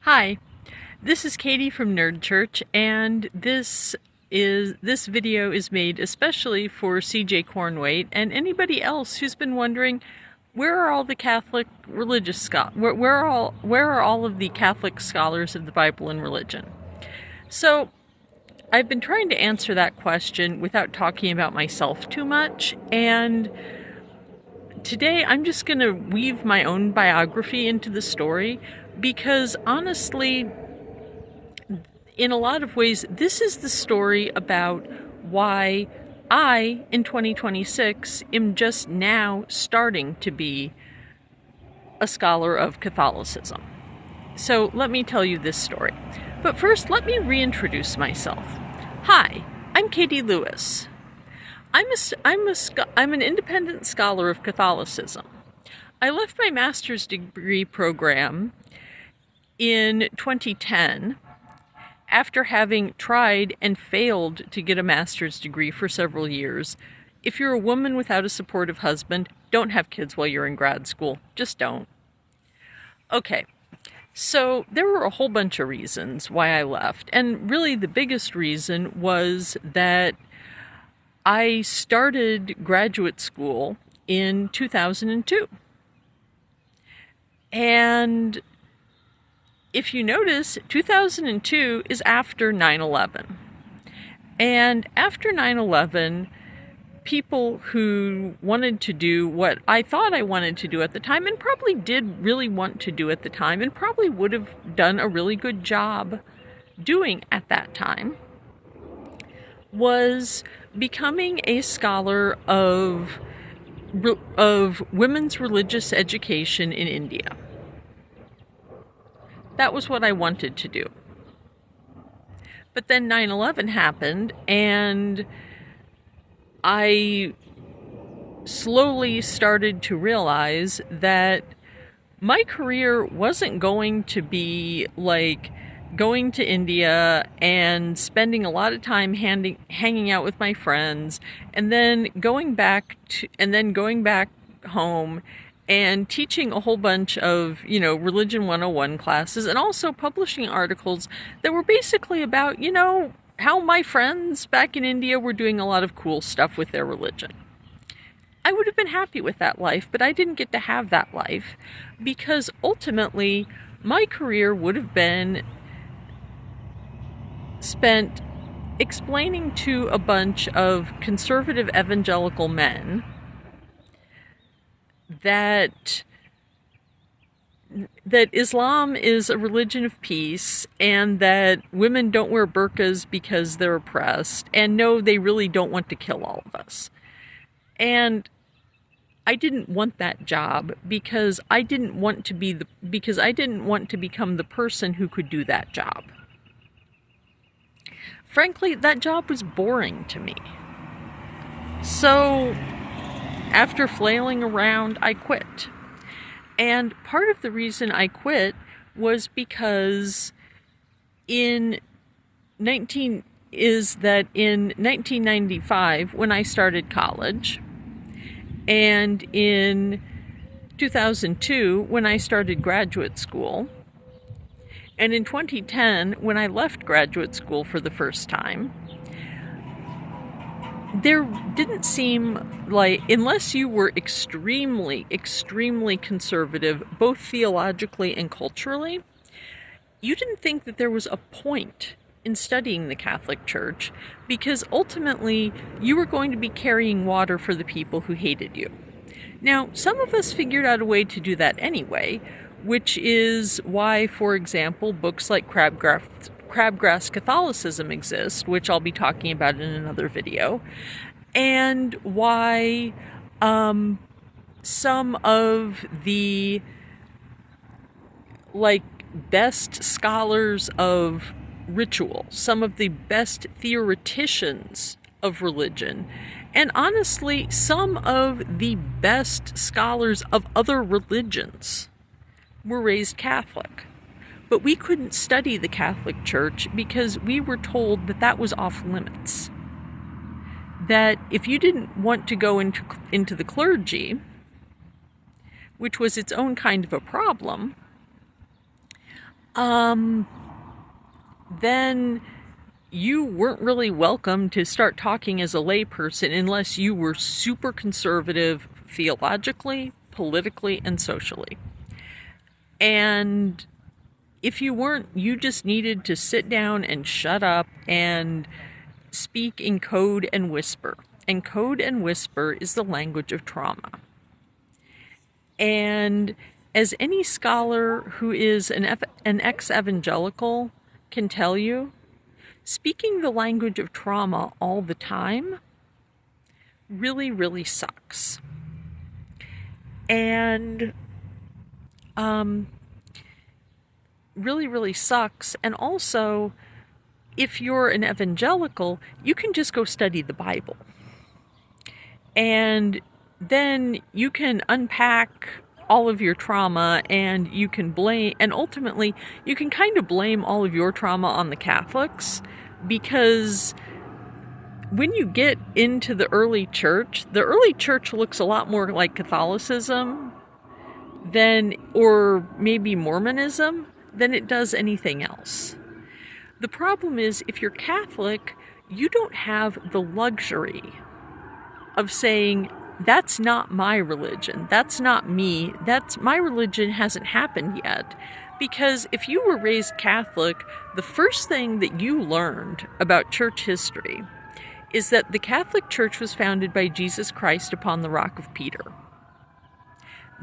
Hi, this is Katie from Nerd Church, and this video is made especially for CJ Cornwaite and anybody else who's been wondering where are all the Catholic religious where are all of the Catholic scholars of the Bible and religion? So I've been trying to answer that question without talking about myself too much, and today I'm just going to weave my own biography into the story because honestly, in a lot of ways, this is the story about why I, in 2026, am just now starting to be a scholar of Catholicism. So let me tell you this story. But first, let me reintroduce myself. Hi, I'm Katie Lewis. I'm an independent scholar of Catholicism. I left my master's degree program in 2010 after having tried and failed to get a master's degree for several years. If you're a woman without a supportive husband, don't have kids while you're in grad school. Just don't. Okay, so there were a whole bunch of reasons why I left, and really the biggest reason was that I started graduate school in 2002. And if you notice, 2002 is after 9/11. And after 9/11, people who wanted to do what I thought I wanted to do at the time, and probably did really want to do at the time, and probably would have done a really good job doing at that time, was becoming a scholar of women's religious education in India. That was what I wanted to do. But then 9/11 happened, and I slowly started to realize that my career wasn't going to be like going to India and spending a lot of time hanging out with my friends, and then going back home and teaching a whole bunch of, Religion 101 classes, and also publishing articles that were basically about, how my friends back in India were doing a lot of cool stuff with their religion. I would have been happy with that life, but I didn't get to have that life because ultimately my career would have been spent explaining to a bunch of conservative evangelical men that Islam is a religion of peace, and that women don't wear burqas because they're oppressed, and no, they really don't want to kill all of us. And I didn't want that job because I didn't want to become the person who could do that job. Frankly, that job was boring to me. So after flailing around, I quit. And part of the reason I quit was because in 1995, when I started college, and in 2002, when I started graduate school, and in 2010, when I left graduate school for the first time, there didn't seem like, unless you were extremely, extremely conservative, both theologically and culturally, you didn't think that there was a point in studying the Catholic Church, because ultimately you were going to be carrying water for the people who hated you. Now, some of us figured out a way to do that anyway, which is why, for example, books like Crabgrass Catholicism exist, which I'll be talking about in another video, and why some of the best scholars of ritual, some of the best theoreticians of religion, and honestly, some of the best scholars of other religions were raised Catholic. But we couldn't study the Catholic Church because we were told that that was off limits. That if you didn't want to go into the clergy, which was its own kind of a problem, then you weren't really welcome to start talking as a layperson unless you were super conservative theologically, politically, and socially. And if you weren't, you just needed to sit down and shut up and speak in code and whisper. And code and whisper is the language of trauma. And as any scholar who is an ex-evangelical can tell you, speaking the language of trauma all the time really, really sucks. And really, really sucks. And also, if you're an evangelical, you can just go study the Bible. And then you can unpack all of your trauma, and you can blame, and ultimately you can kind of blame all of your trauma on the Catholics, because when you get into the early church looks a lot more like Catholicism than, or maybe Mormonism, than it does anything else. The problem is, if you're Catholic, you don't have the luxury of saying, that's not my religion, that's not me, my religion hasn't happened yet. Because if you were raised Catholic, the first thing that you learned about church history is that the Catholic Church was founded by Jesus Christ upon the rock of Peter.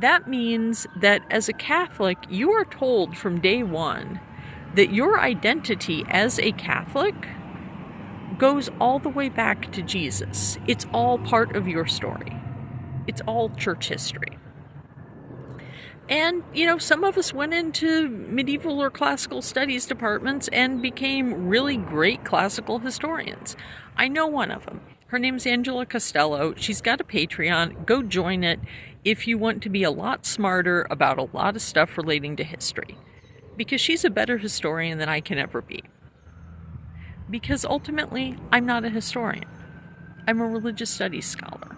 That means that as a Catholic, you are told from day one that your identity as a Catholic goes all the way back to Jesus. It's all part of your story. It's all church history. And, some of us went into medieval or classical studies departments and became really great classical historians. I know one of them. Her name's Angela Costello. She's got a Patreon. Go join it if you want to be a lot smarter about a lot of stuff relating to history. Because she's a better historian than I can ever be. Because ultimately, I'm not a historian. I'm a religious studies scholar.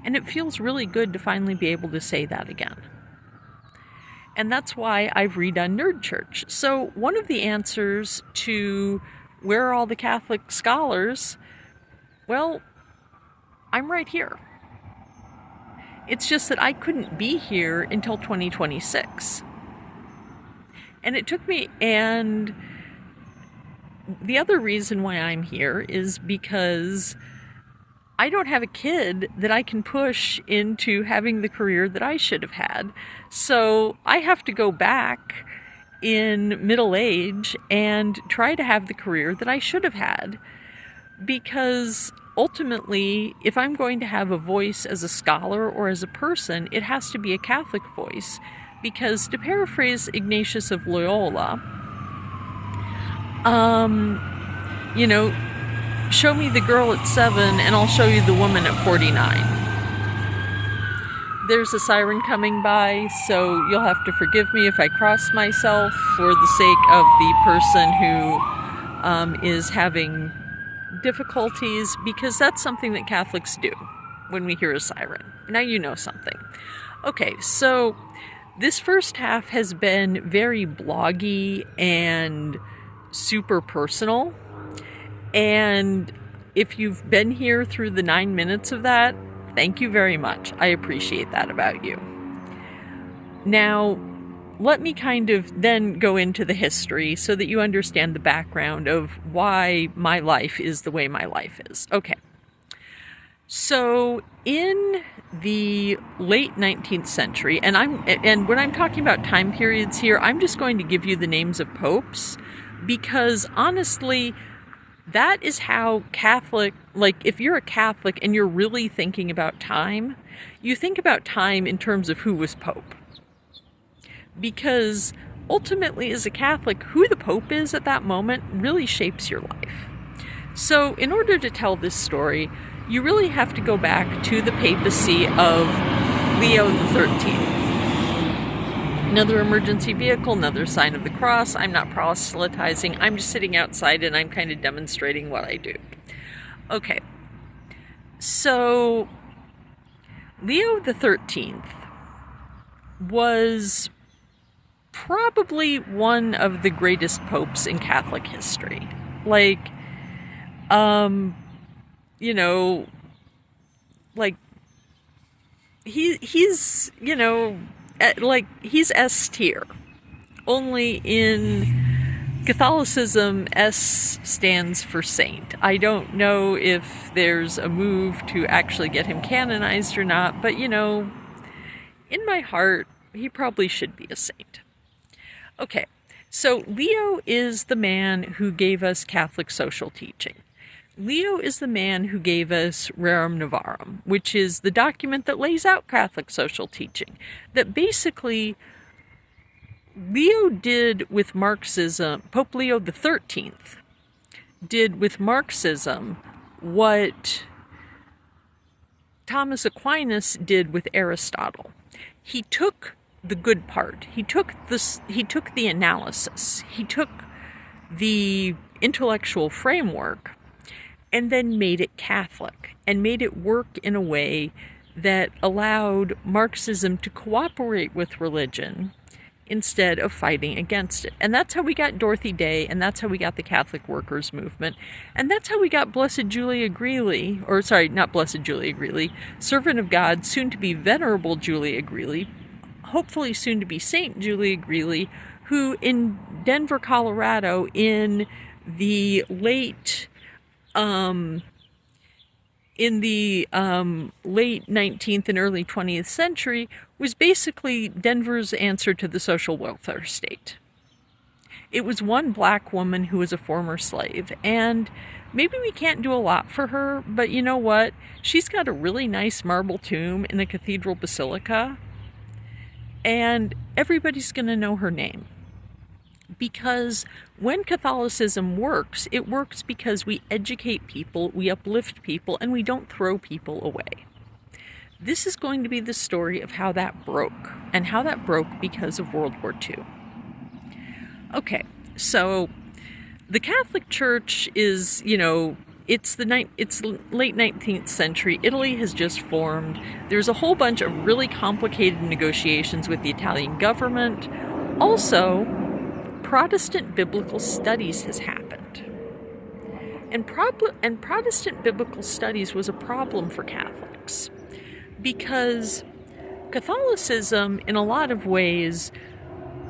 And it feels really good to finally be able to say that again. And that's why I've redone Nerd Church. So one of the answers to where are all the Catholic scholars, well, I'm right here. It's just that I couldn't be here until 2026. And it took me, and the other reason why I'm here is because I don't have a kid that I can push into having the career that I should have had. So I have to go back in middle age and try to have the career that I should have had. Because ultimately, if I'm going to have a voice as a scholar or as a person, it has to be a Catholic voice. Because to paraphrase Ignatius of Loyola, show me the girl at 7 and I'll show you the woman at 49. There's a siren coming by, so you'll have to forgive me if I cross myself for the sake of the person who is having difficulties, because that's something that Catholics do when we hear a siren. Now you know something. Okay, so this first half has been very bloggy and super personal. And if you've been here through the 9 minutes of that, thank you very much. I appreciate that about you. Now, let me kind of then go into the history so that you understand the background of why my life is the way my life is. Okay. So in the late 19th century, and when I'm talking about time periods here, I'm just going to give you the names of popes, because honestly, that is how Catholic, if you're a Catholic and you're really thinking about time, you think about time in terms of who was Pope. Because ultimately, as a Catholic, who the Pope is at that moment really shapes your life. So in order to tell this story, you really have to go back to the papacy of Leo XIII. Another emergency vehicle, another sign of the cross. I'm not proselytizing. I'm just sitting outside and I'm kind of demonstrating what I do. Okay. So, Leo XIII was probably one of the greatest popes in Catholic history. Like, you know, like he's you know, like he's S tier. Only in Catholicism, S stands for saint. I don't know if there's a move to actually get him canonized or not, but you know, in my heart, he probably should be a saint. Okay, so Leo is the man who gave us Catholic social teaching. Leo is the man who gave us Rerum Novarum, which is the document that lays out Catholic social teaching. That basically Leo did with Marxism, Pope Leo XIII did with Marxism what Thomas Aquinas did with Aristotle. He took the good part. He took the analysis. He took the intellectual framework and then made it Catholic and made it work in a way that allowed Marxism to cooperate with religion instead of fighting against it. And that's how we got Dorothy Day, and that's how we got the Catholic Workers' Movement, and that's how we got Blessed Julia Greeley, or sorry, not Blessed Julia Greeley, Servant of God, soon to be Venerable Julia Greeley, hopefully soon to be Saint Julia Greeley, who in Denver, Colorado, in the late 19th and early 20th century, was basically Denver's answer to the social welfare state. It was one black woman who was a former slave, and maybe we can't do a lot for her, but you know what? She's got a really nice marble tomb in a cathedral basilica, and everybody's going to know her name. Because when Catholicism works, it works because we educate people, we uplift people, and we don't throw people away. This is going to be the story of how that broke, and how that broke because of World War II. Okay, so the Catholic Church is, you know, it's late 19th century. Italy has just formed. There's a whole bunch of really complicated negotiations with the Italian government. Also, Protestant biblical studies has happened. And Protestant biblical studies was a problem for Catholics because Catholicism, in a lot of ways,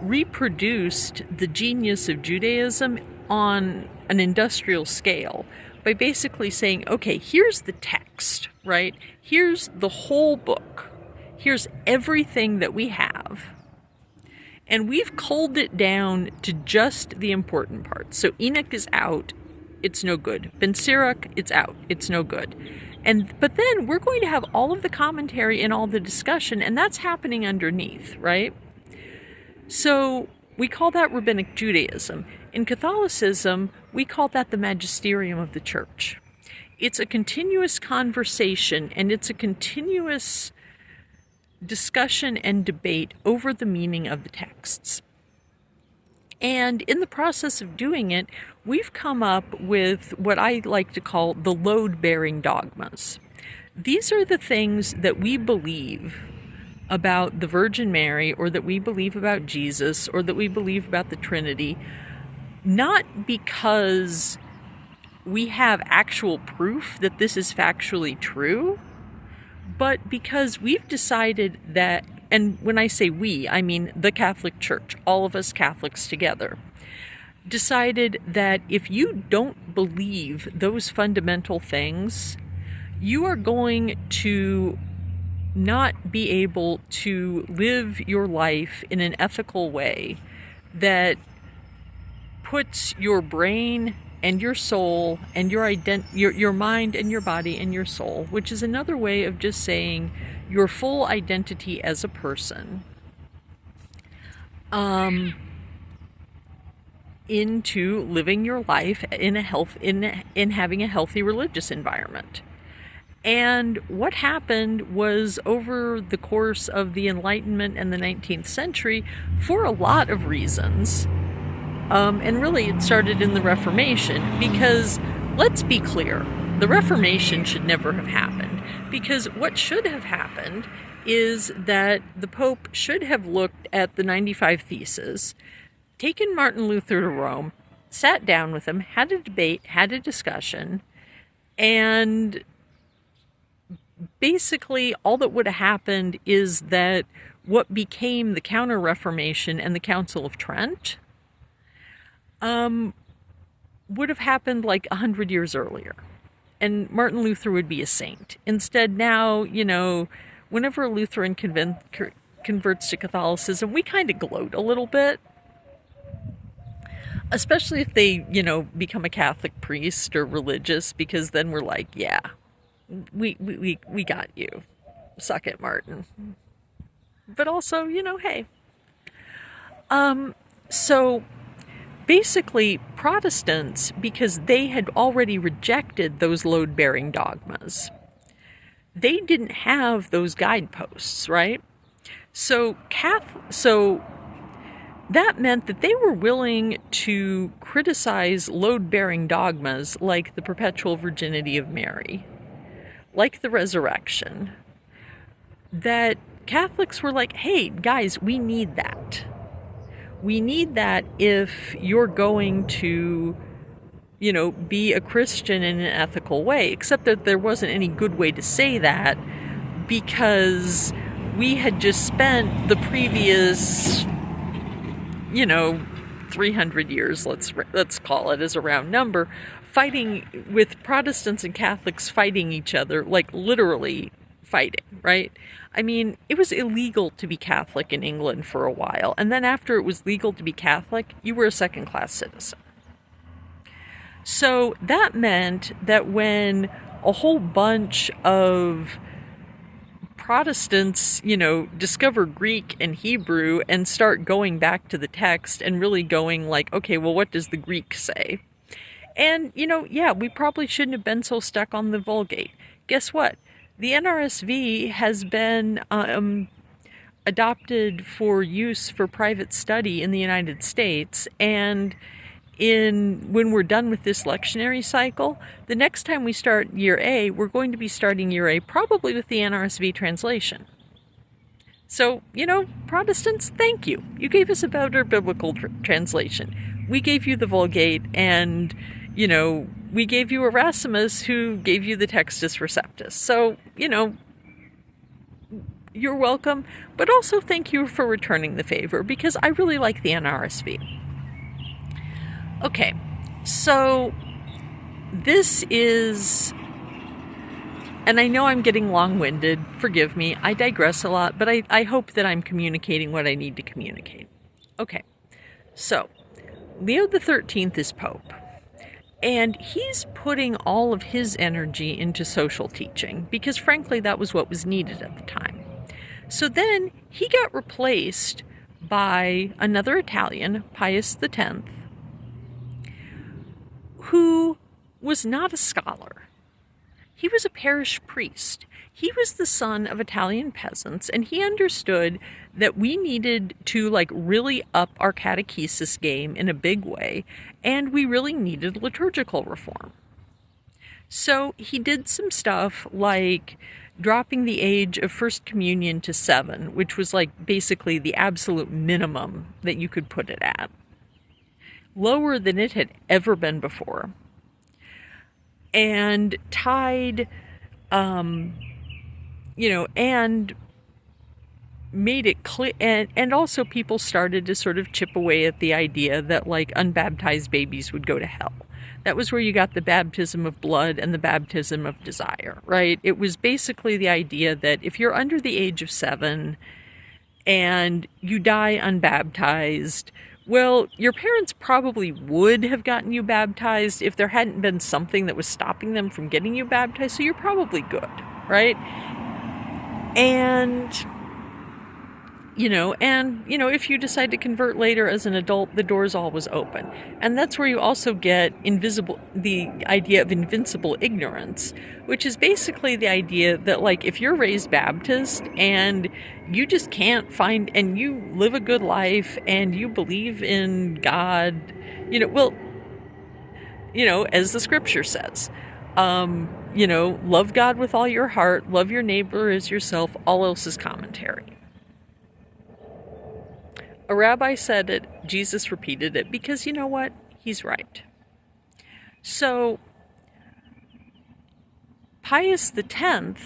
reproduced the genius of Judaism on an industrial scale by basically saying, okay, here's the text, right? Here's the whole book. Here's everything that we have. And we've culled it down to just the important parts. So Enoch is out, it's no good. Ben Sirach, it's out, it's no good. But then we're going to have all of the commentary and all the discussion, and that's happening underneath, right? So we call that Rabbinic Judaism. In Catholicism, we call that the magisterium of the church. It's a continuous conversation, and it's a continuous discussion and debate over the meaning of the texts. And in the process of doing it, we've come up with what I like to call the load-bearing dogmas. These are the things that we believe about the Virgin Mary, or that we believe about Jesus, or that we believe about the Trinity, not because we have actual proof that this is factually true, but because we've decided that, and when I say we, I mean the Catholic Church, all of us Catholics together, decided that if you don't believe those fundamental things, you are going to not be able to live your life in an ethical way that puts your brain and your soul and your mind and your body and your soul, which is another way of just saying your full identity as a person, into living your life in having a healthy religious environment. And what happened was, over the course of the Enlightenment and the 19th century, for a lot of reasons, and really it started in the Reformation, because let's be clear, the Reformation should never have happened, because what should have happened is that the Pope should have looked at the 95 Theses, taken Martin Luther to Rome, sat down with him, had a debate, had a discussion, and basically all that would have happened is that what became the Counter-Reformation and the Council of Trent would have happened like 100 years earlier. And Martin Luther would be a saint. Instead, now, whenever a Lutheran converts to Catholicism, we kind of gloat a little bit. Especially if they, become a Catholic priest or religious, because then we're like, yeah, we got you. Suck it, Martin. But also, hey. So basically, Protestants, because they had already rejected those load-bearing dogmas, they didn't have those guideposts, right? So that meant that they were willing to criticize load-bearing dogmas like the perpetual virginity of Mary, like the resurrection, that Catholics were like, hey, guys, we need that. We need that if you're going to, be a Christian in an ethical way, except that there wasn't any good way to say that because we had just spent the previous 300 years, let's call it as a round number, fighting with Protestants and Catholics fighting each other, like literally fighting, right? I mean, it was illegal to be Catholic in England for a while, and then after it was legal to be Catholic, you were a second-class citizen. So that meant that when a whole bunch of Protestants, discover Greek and Hebrew and start going back to the text and really going like, okay, well, what does the Greek say? And, we probably shouldn't have been so stuck on the Vulgate. Guess what? The NRSV has been adopted for use for private study in the United States, and when we're done with this lectionary cycle, the next time we start year A, we're going to be starting year A probably with the NRSV translation. So, Protestants, thank you. You gave us a better biblical translation. We gave you the Vulgate, and, we gave you Erasmus, who gave you the Textus Receptus. So, you're welcome, but also thank you for returning the favor, because I really like the NRSV. Okay, so this is, and I know I'm getting long-winded, forgive me, I digress a lot, but I hope that I'm communicating what I need to communicate. Okay, so Leo the 13th is Pope, and he's putting all of his energy into social teaching, because frankly that was what was needed at the time. So then he got replaced by another Italian, Pius X, who was not a scholar. He was a parish priest. He was the son of Italian peasants, and he understood that we needed to really up our catechesis game in a big way, and we really needed liturgical reform. So he did some stuff like dropping the age of First Communion to 7, which was basically the absolute minimum that you could put it at. Lower than it had ever been before, and tied, and made it clear, and also people started to sort of chip away at the idea that unbaptized babies would go to hell. That was where you got the baptism of blood and the baptism of desire, right? It was basically the idea that if you're under the age of 7 and you die unbaptized, well, your parents probably would have gotten you baptized if there hadn't been something that was stopping them from getting you baptized, so you're probably good, right? And, if you decide to convert later as an adult, the door's always open. And that's where you also get the idea of invincible ignorance, which is basically the idea that, if you're raised Baptist and you just can't find, and you live a good life and you believe in God, as the scripture says, love God with all your heart, love your neighbor as yourself, all else is commentary. A rabbi said it, Jesus repeated it, because you know what? He's right. So, Pius X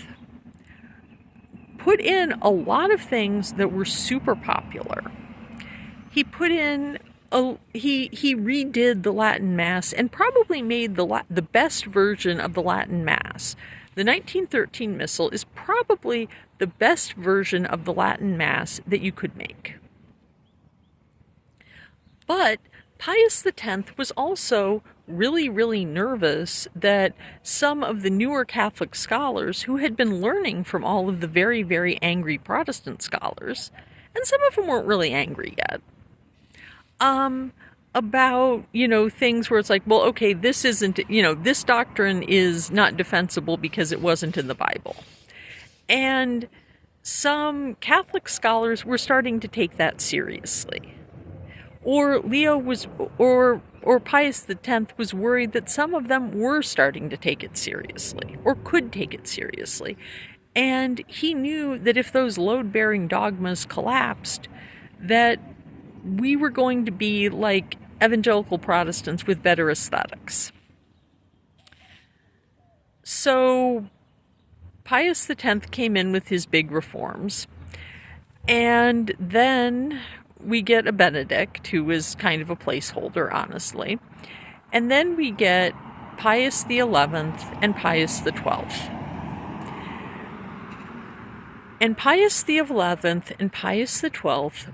put in a lot of things that were super popular. He put in he redid the Latin Mass and probably made the best version of the Latin Mass. The 1913 Missal is probably the best version of the Latin Mass that you could make. But Pius X was also really, really nervous that some of the newer Catholic scholars who had been learning from all of the very, very angry Protestant scholars, and some of them weren't really angry yet, about, things where it's like, well, okay, this isn't, this doctrine is not defensible because it wasn't in the Bible. And some Catholic scholars were starting to take that seriously. Or Pius X was worried that some of them were starting to take it seriously, or could take it seriously. And he knew that if those load-bearing dogmas collapsed, that we were going to be like evangelical Protestants with better aesthetics. So Pius X came in with his big reforms, and then we get a Benedict, who was kind of a placeholder, honestly. And then we get Pius XI and Pius XII. And Pius XI and Pius XII